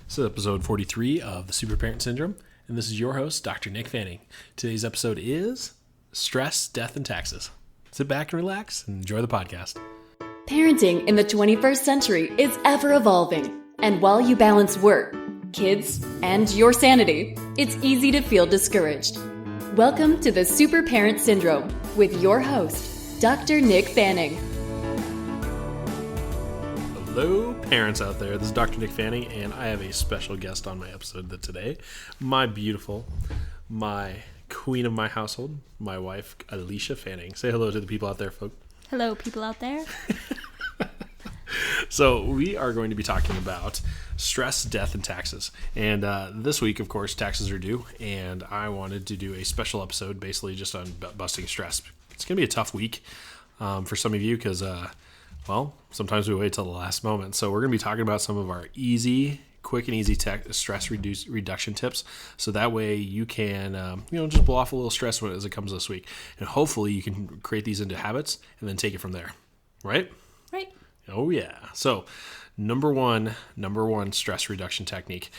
This is episode 43 of the Super Parent Syndrome, and this is your host, Dr. Nick Fanning. Today's episode is Stress, Death, and Taxes. Sit back and relax and enjoy the podcast. Parenting in the 21st century is ever evolving, and while you balance work, kids, and your sanity, it's easy to feel discouraged. Welcome to the Super Parent Syndrome with your host, Dr. Nick Fanning. Hello, parents out there. This is Dr. Nick Fanning, and I have a special guest on my episode today. My beautiful, my queen of my household, my wife, Alisha Fanning. Say hello to the people out there, folks. Hello, people out there. So we are going to be talking about stress, death, and taxes. And this week, of course, taxes are due, and I wanted to do a special episode basically just on busting stress. It's going to be a tough week for some of you because sometimes we wait till the last moment. So we're going to be talking about some of our quick and easy stress reduction tips. So that way you can, just blow off a little stress as it comes this week. And hopefully you can create these into habits and then take it from there. Right? Right. Oh, yeah. So number one stress reduction technique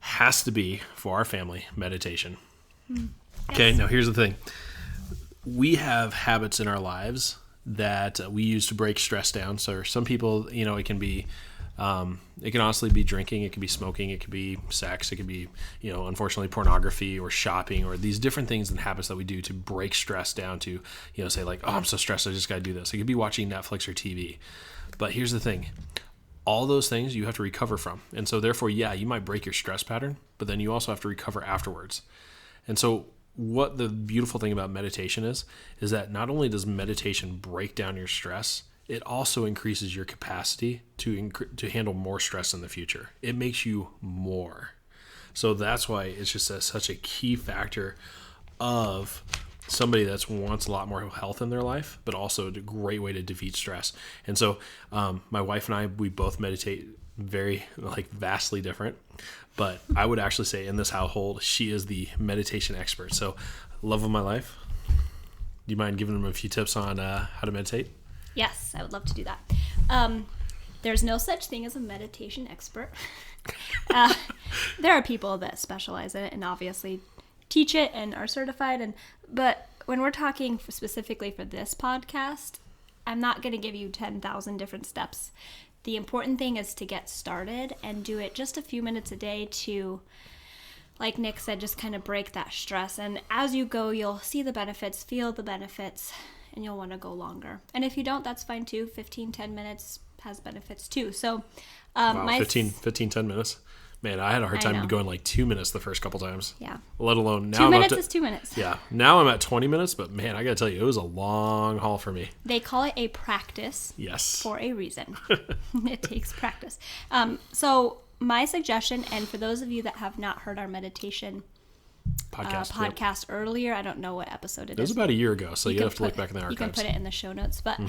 has to be, for our family, meditation. Okay, now here's the thing. We have habits in our lives that we use to break stress down. So some people, it can be, it can honestly be drinking, it could be smoking, it could be sex, it could be, unfortunately pornography or shopping or these different things and habits that we do to break stress down to, say like, oh, I'm so stressed, I just got to do this. It could be watching Netflix or TV. But here's the thing. All those things you have to recover from. And so therefore, you might break your stress pattern, but then you also have to recover afterwards. And so what the beautiful thing about meditation is that not only does meditation break down your stress, it also increases your capacity to handle more stress in the future. It makes you more. So that's why it's just such a key factor of somebody that wants a lot more health in their life, but also a great way to defeat stress. And so my wife and I, we both meditate very vastly different, but I would actually say in this household, she is the meditation expert. So love of my life. Do you mind giving them a few tips on how to meditate? Yes, I would love to do that. There's no such thing as a meditation expert. There are people that specialize in it and obviously teach it and are certified. But when we're talking specifically for this podcast, I'm not going to give you 10,000 different steps. The important thing is to get started and do it just a few minutes a day to, like Nick said, just kind of break that stress. And as you go, you'll see the benefits, feel the benefits, and you'll want to go longer. And if you don't, that's fine too. 10 minutes has benefits too. So, 10 minutes. Man, I had a hard time going 2 minutes the first couple times. Yeah. Let alone now. 2 minutes is 2 minutes. Yeah. Now I'm at 20 minutes, but man, I got to tell you, it was a long haul for me. They call it a practice. Yes. For a reason. It takes practice. So my suggestion, and for those of you that have not heard our meditation podcast earlier, I don't know what episode it is. It was about a year ago, so you have to look back in the archives. You can put it in the show notes, but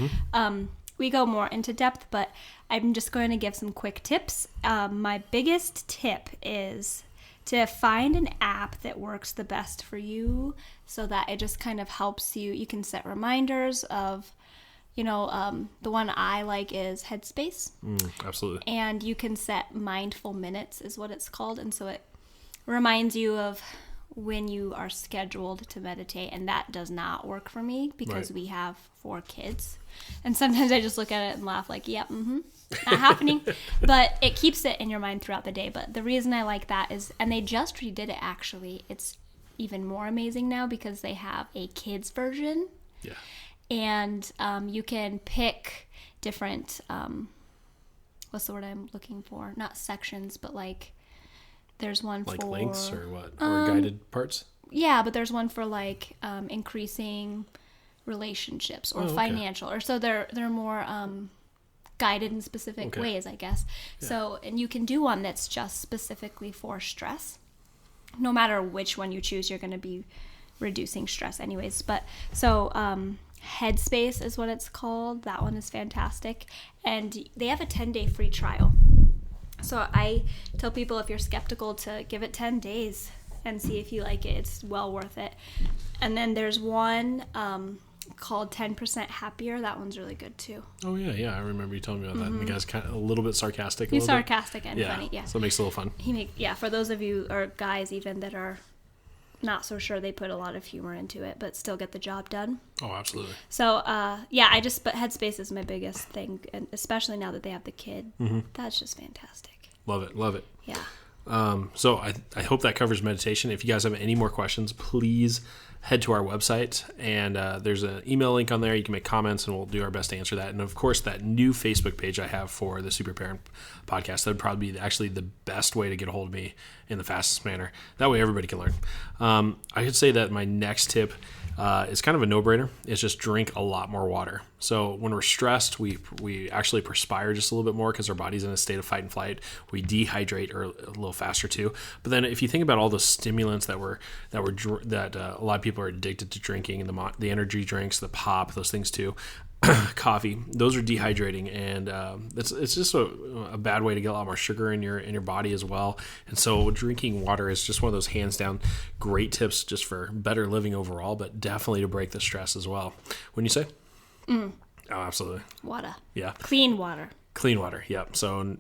we go more into depth, but I'm just going to give some quick tips. My biggest tip is to find an app that works the best for you so that it just kind of helps you. You can set reminders of, the one I like is Headspace. Absolutely. And you can set mindful minutes is what it's called. And so it reminds you of when you are scheduled to meditate, and that does not work for me because we have 4 kids, and sometimes I just look at it and laugh not happening. But it keeps it in your mind throughout the day. But the reason I like that is, and they just redid it actually, it's even more amazing now because they have a kids version. Yeah. And you can pick different what's the word I'm looking for, not sections, but there's one for links or what? Or guided parts? Yeah, but there's one for increasing relationships or financial, or so they're more guided in specific ways, I guess. Yeah. So, and you can do one that's just specifically for stress. No matter which one you choose, you're going to be reducing stress anyways. But so Headspace is what it's called. That one is fantastic. And they have a 10-day free trial. So I tell people if you're skeptical to give it 10 days and see if you like it. It's well worth it. And then there's one called 10% Happier. That one's really good too. Oh yeah. I remember you telling me about that. And the guy's kind of a little bit sarcastic. He's sarcastic and funny. Yeah. So it makes it a little fun. For those of you or guys even that are not so sure, they put a lot of humor into it, but still get the job done. Oh, absolutely. So, but Headspace is my biggest thing, and especially now that they have the kid. That's just fantastic. Love it. Yeah. So I hope that covers meditation. If you guys have any more questions, please head to our website, and there's an email link on there. You can make comments, and we'll do our best to answer that. And of course, that new Facebook page I have for the Super Parent Podcast, that would probably be actually the best way to get a hold of me in the fastest manner. That way everybody can learn. I could say that my next tip is kind of a no-brainer. It's just drink a lot more water. So when we're stressed, we actually perspire just a little bit more because our body's in a state of fight and flight. We dehydrate a little faster too. But then if you think about all the stimulants that a lot of people are addicted to drinking, and the energy drinks, the pop, those things too, coffee, those are dehydrating, and it's just a bad way to get a lot more sugar in your body as well. And so drinking water is just one of those hands down great tips just for better living overall, but definitely to break the stress as well. Wouldn't you say? Oh, absolutely. Water. Yeah. Clean water. Clean water, yep. So,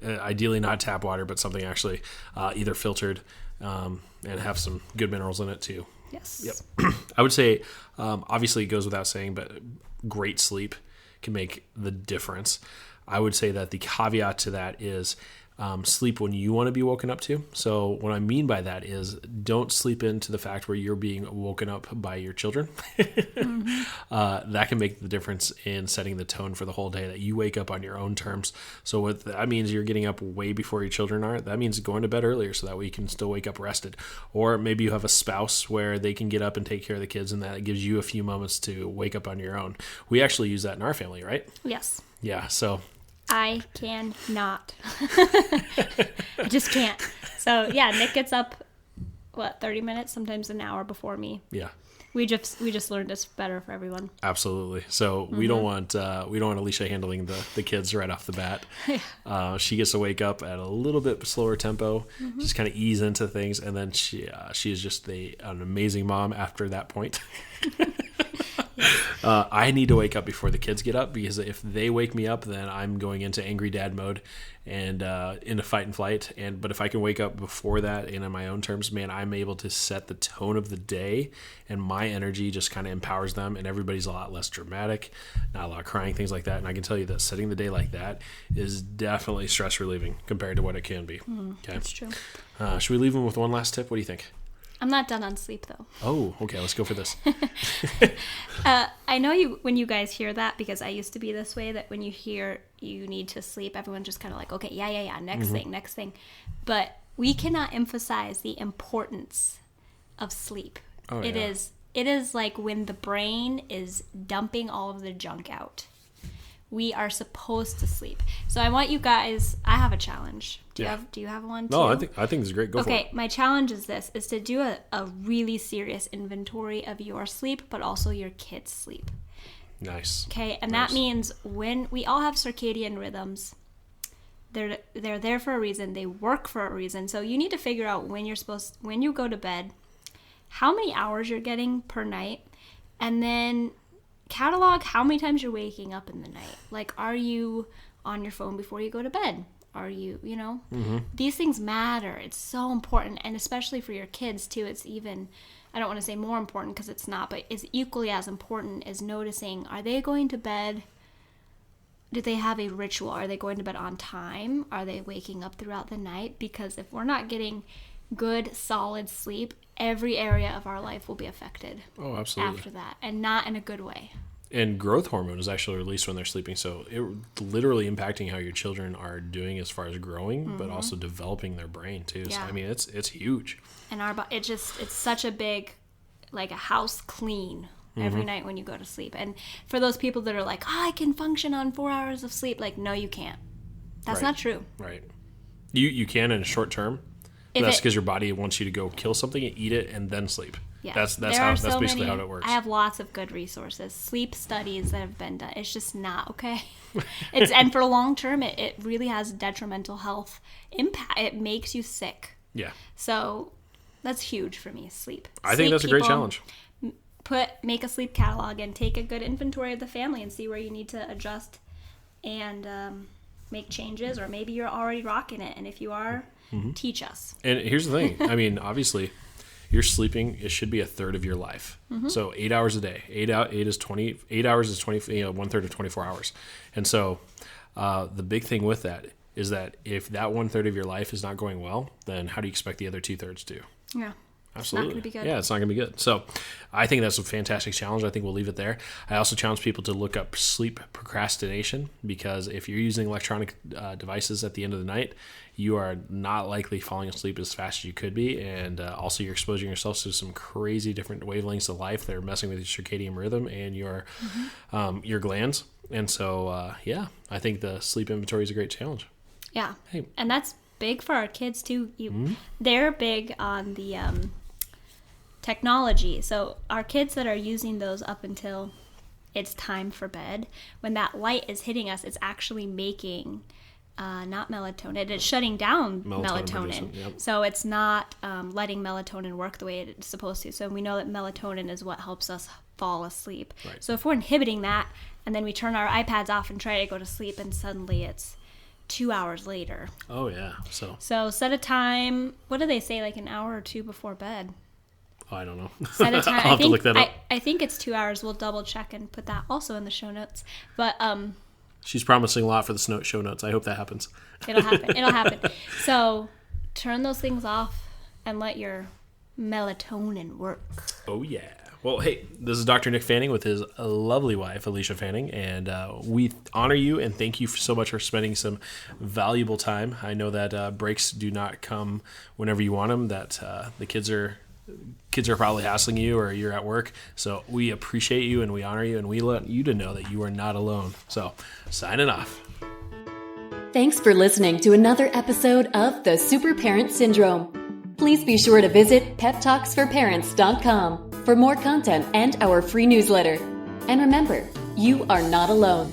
ideally not tap water, but something actually either filtered and have some good minerals in it too. Yes. Yep. I would say, obviously it goes without saying, but great sleep can make the difference. I would say that the caveat to that is sleep when you want to be woken up to. So what I mean by that is don't sleep into the fact where you're being woken up by your children. That can make the difference in setting the tone for the whole day, that you wake up on your own terms. So what that means, you're getting up way before your children are. That means going to bed earlier so that way you can still wake up rested. Or maybe you have a spouse where they can get up and take care of the kids, and that gives you a few moments to wake up on your own. We actually use that in our family, right? Yes. Yeah, so I cannot. I just can't. So yeah, Nick gets up 30 minutes, sometimes an hour before me. Yeah. We just learned it's better for everyone. Absolutely. So we don't want Alisha handling the kids right off the bat. She gets to wake up at a little bit slower tempo, just kind of ease into things, and then she is just an amazing mom after that point. I need to wake up before the kids get up, because if they wake me up, then I'm going into angry dad mode and into fight and flight. But if I can wake up before that and on my own terms, man, I'm able to set the tone of the day, and my energy just kind of empowers them, and everybody's a lot less dramatic, not a lot of crying, things like that. And I can tell you that setting the day like that is definitely stress relieving compared to what it can be. Okay, that's true. Should we leave them with one last tip? What do you think? I'm not done on sleep though. Oh, okay. Let's go for this. I know when you guys hear that, because I used to be this way, that when you hear you need to sleep, everyone's just kind of like, okay, yeah, next thing. But we cannot emphasize the importance of sleep. Oh, it is like when the brain is dumping all of the junk out. We are supposed to sleep. So I want you guys, I have a challenge. Do you have one too? No, I think this is great. Go for it. Okay, my challenge is to do a really serious inventory of your sleep, but also your kids' sleep. Nice. Okay, and that means when we all have circadian rhythms, they're there for a reason. They work for a reason. So you need to figure out when you go to bed, how many hours you're getting per night, and then catalog how many times you're waking up in the night. Like, are you on your phone before you go to bed? Are you, these things matter. It's so important. And especially for your kids too, it's even, I don't want to say more important because it's not, but it's equally as important as noticing, are they going to bed? Do they have a ritual? Are they going to bed on time? Are they waking up throughout the night? Because if we're not getting good, solid sleep, every area of our life will be affected. Oh, absolutely. After that, and not in a good way. And growth hormone is actually released when they're sleeping, so it literally impacting how your children are doing as far as growing, but also developing their brain too. Yeah. So I mean, it's huge. And it's such a big, like a house clean every night when you go to sleep. And for those people that are like, I can function on 4 hours of sleep, like, no, you can't. That's not true. Right. You can in a short term. That's because your body wants you to go kill something and eat it and then sleep. Yeah. That's basically how it works. I have lots of good resources, sleep studies that have been done. It's just not okay. And for long term, it really has detrimental health impact. It makes you sick. Yeah. So that's huge for me, sleep. I think that's a great challenge. make a sleep catalog and take a good inventory of the family and see where you need to adjust and make changes, or maybe you're already rocking it. And if you are, teach us. And here's the thing. I mean, obviously, you're sleeping, it should be a third of your life. So 8 hours a day. 8 hours is 20, one third of 24 hours. And so the big thing with that is that if that 1/3 of your life is not going well, then how do you expect the other 2/3 to? Yeah. Absolutely. It's not going to be good. Yeah, it's not going to be good. So I think that's a fantastic challenge. I think we'll leave it there. I also challenge people to look up sleep procrastination, because if you're using electronic devices at the end of the night, you are not likely falling asleep as fast as you could be. And also you're exposing yourself to some crazy different wavelengths of life that are messing with your circadian rhythm and your glands. And so, I think the sleep inventory is a great challenge. Yeah. Hey. And that's big for our kids too. They're big on the technology. So our kids that are using those up until it's time for bed, when that light is hitting us, it's actually making not melatonin. It's shutting down melatonin. Yep. So it's not letting melatonin work the way it's supposed to. So we know that melatonin is what helps us fall asleep. Right. So if we're inhibiting that, and then we turn our iPads off and try to go to sleep, and suddenly it's 2 hours later. Oh, yeah. So set a time. What do they say, like an hour or two before bed? Oh, I don't know. Set a time. I'll have to look that up. I think it's 2 hours. We'll double check and put that also in the show notes. But she's promising a lot for the show notes. I hope that happens. It'll happen. So turn those things off and let your melatonin work. Oh, yeah. Well, hey, this is Dr. Nick Fanning with his lovely wife, Alisha Fanning, and we honor you and thank you so much for spending some valuable time. I know that breaks do not come whenever you want them, that the kids are probably hassling you or you're at work. So we appreciate you and we honor you, and we let you to know that you are not alone. So signing off. Thanks for listening to another episode of The Super Parent Syndrome. Please be sure to visit peptalksforparents.com for more content and our free newsletter. And remember, you are not alone.